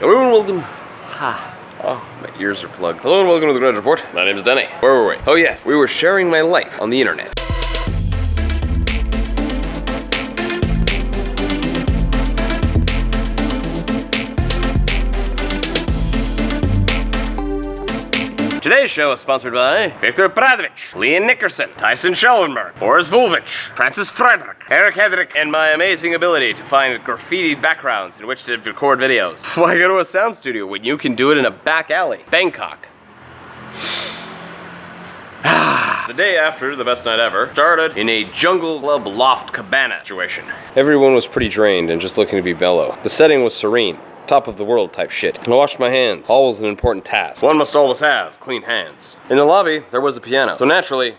Hello and welcome. Oh, my ears are plugged. Hello and welcome to the Grad Report. My name is Denny. Where were we? Oh yes, we were sharing my life on the internet. Today's show is sponsored by Victor Pradovich, Leon Nickerson, Tyson Schellenberg, Boris Vulvich, Francis Frederick, Eric Hedrick, and my amazing ability to find graffitied backgrounds in which to record videos. Why go to a sound studio when you can do it in a back alley? Bangkok. The day after the best night ever started in a jungle club loft cabana situation. Everyone was pretty drained and just looking to be mellow. The setting was serene. Top of the world type shit. I washed my hands. Always an important task. One must always have clean hands. In the lobby, there was a piano. So naturally,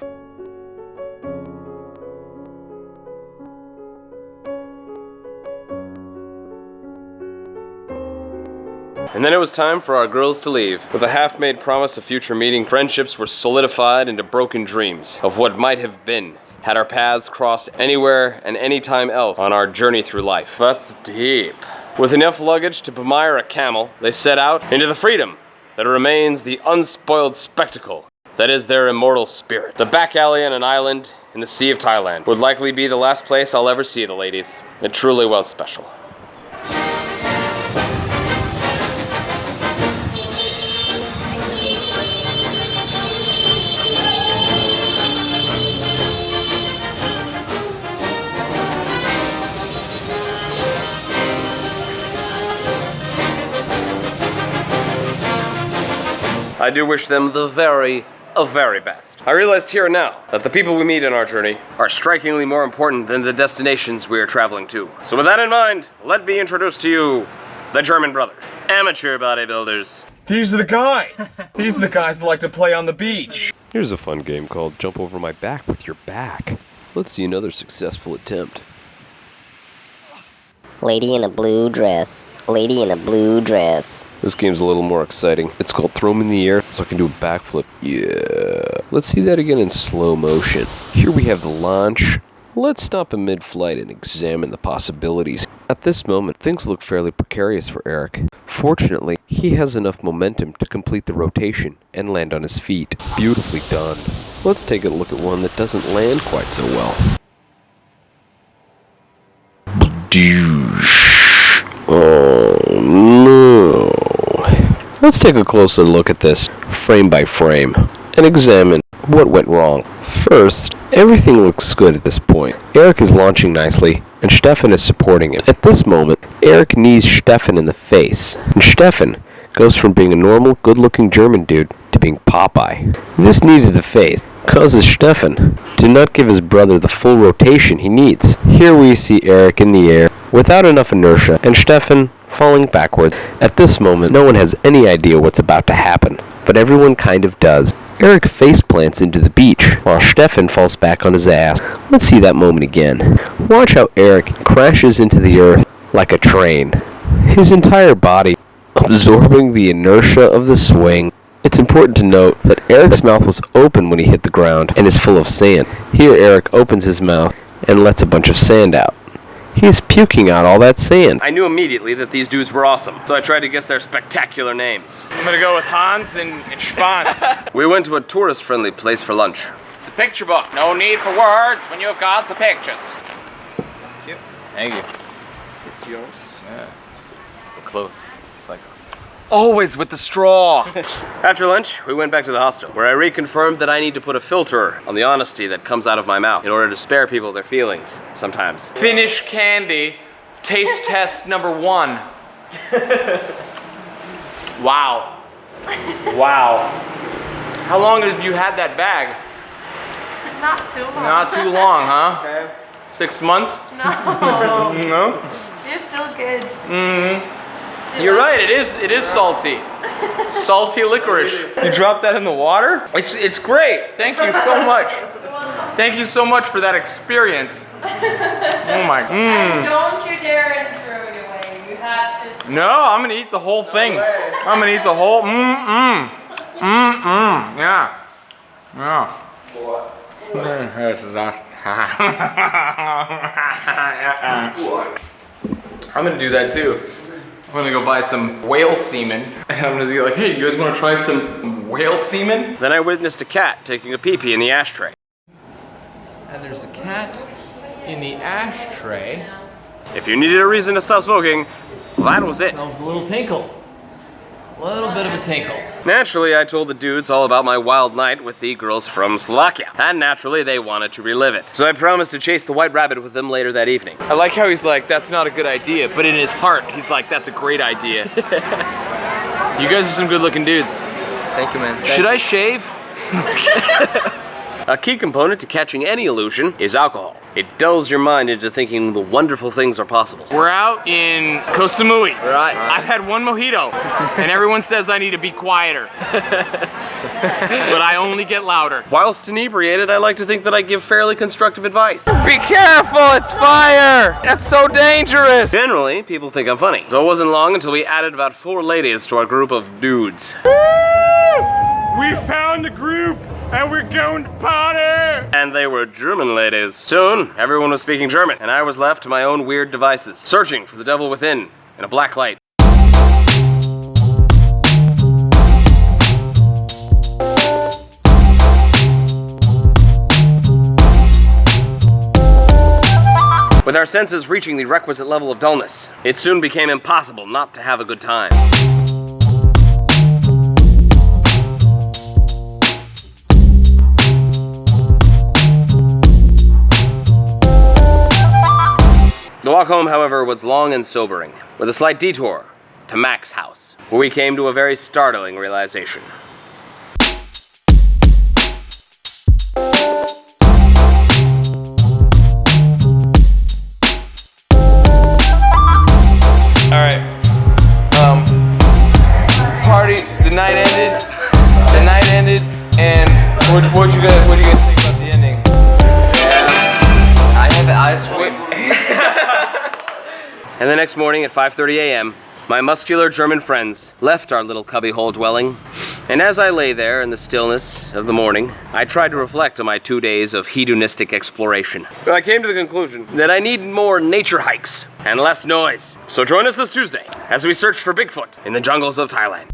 and then it was time for our girls to leave. With a half-made promise of future meeting, friendships were solidified into broken dreams of what might have been had our paths crossed anywhere and anytime else on our journey through life. That's deep. With enough luggage to bemire a camel, they set out into the freedom that remains the unspoiled spectacle that is their immortal spirit. The back alley on an island in the Sea of Thailand would likely be the last place I'll ever see the ladies. It truly was special. I do wish them the very best. I realized here and now that the people we meet in our journey are strikingly more important than the destinations we are traveling to. So with that in mind, let me introduce to you the German brothers, amateur bodybuilders. These are the guys! These are the guys that like to play on the beach. Here's a fun game called Jump Over My Back with Your Back. Let's see another successful attempt. Lady in a blue dress. Lady in a blue dress. This game's a little more exciting. It's called Throw 'em in the Air, so I can do a backflip. Yeah. Let's see that again in slow motion. Here we have the launch. Let's stop in mid-flight and examine the possibilities. At this moment, things look fairly precarious for Eric. Fortunately, he has enough momentum to complete the rotation and land on his feet. Beautifully done. Let's take a look at one that doesn't land quite so well. Oh no. Let's take a closer look at this, frame by frame, and examine what went wrong. First, everything looks good at this point. Eric is launching nicely, and Stefan is supporting him. At this moment, Eric knees Stefan in the face, and Stefan goes from being a normal, good-looking German dude to being Popeye. This knee to the face causes Stefan to not give his brother the full rotation he needs. Here we see Eric in the air without enough inertia, and Stefan falling backwards. At this moment, no one has any idea what's about to happen, but everyone kind of does. Eric face plants into the beach, while Stefan falls back on his ass. Let's see that moment again. Watch how Eric crashes into the earth like a train, his entire body absorbing the inertia of the swing. It's important to note that Eric's mouth was open when he hit the ground and is full of sand. Here Eric opens his mouth and lets a bunch of sand out. He's puking out all that sand. I knew immediately that these dudes were awesome, so I tried to guess their spectacular names. I'm gonna go with Hans and Spans. We went to a tourist-friendly place for lunch. It's a picture book. No need for words when you've got the pictures. Thank you. Thank you. It's yours? Yeah. We're close. It's like always with the straw. After lunch, we went back to the hostel, where I reconfirmed that I need to put a filter on the honesty that comes out of my mouth in order to spare people their feelings, sometimes. Finnish candy, taste test number 1. Wow. Wow. How long have you had that bag? Not too long. Not too long, huh? Okay. 6 months? No. No? You're still good. Mm-hmm. You're right, it is salty. Salty licorice. You dropped that in the water? It's great. Thank you so much. Thank you so much for that experience. Oh my. And don't you dare and throw it away. You have to. No, I'm gonna eat the whole thing. I'm gonna eat the whole. Yeah. Yeah. I'm gonna do that too. I'm gonna go buy some whale semen, and I'm gonna be like, hey, you guys wanna try some whale semen? Then I witnessed a cat taking a pee-pee in the ashtray. And there's a cat in the ashtray. If you needed a reason to stop smoking, that was it. That was a little tinkle. A little bit of a tinkle. Naturally, I told the dudes all about my wild night with the girls from Slovakia. And naturally, they wanted to relive it. So I promised to chase the white rabbit with them later that evening. I like how he's like, that's not a good idea, but in his heart, he's like, that's a great idea. You guys are some good looking dudes. Thank you, man. Should I shave? A key component to catching any illusion is alcohol. It dulls your mind into thinking the wonderful things are possible. We're out in Koh Samui. Right. I've had one mojito, and everyone says I need to be quieter. But I only get louder. Whilst inebriated, I like to think that I give fairly constructive advice. Be careful, it's fire! That's so dangerous! Generally, people think I'm funny. So it wasn't long until we added about 4 ladies to our group of dudes. We found the group! And we're going to party! And they were German ladies. Soon, everyone was speaking German, and I was left to my own weird devices, searching for the devil within in a black light. With our senses reaching the requisite level of dullness, it soon became impossible not to have a good time. The walk home, however, was long and sobering, with a slight detour to Mac's house, where we came to a very startling realization. Alright, party, the night ended, and what you guys think about the ending? I had the eyes wait. And the next morning at 5:30 a.m., my muscular German friends left our little cubbyhole dwelling, and as I lay there in the stillness of the morning, I tried to reflect on my 2 days of hedonistic exploration. But I came to the conclusion that I need more nature hikes and less noise. So join us this Tuesday as we search for Bigfoot in the jungles of Thailand.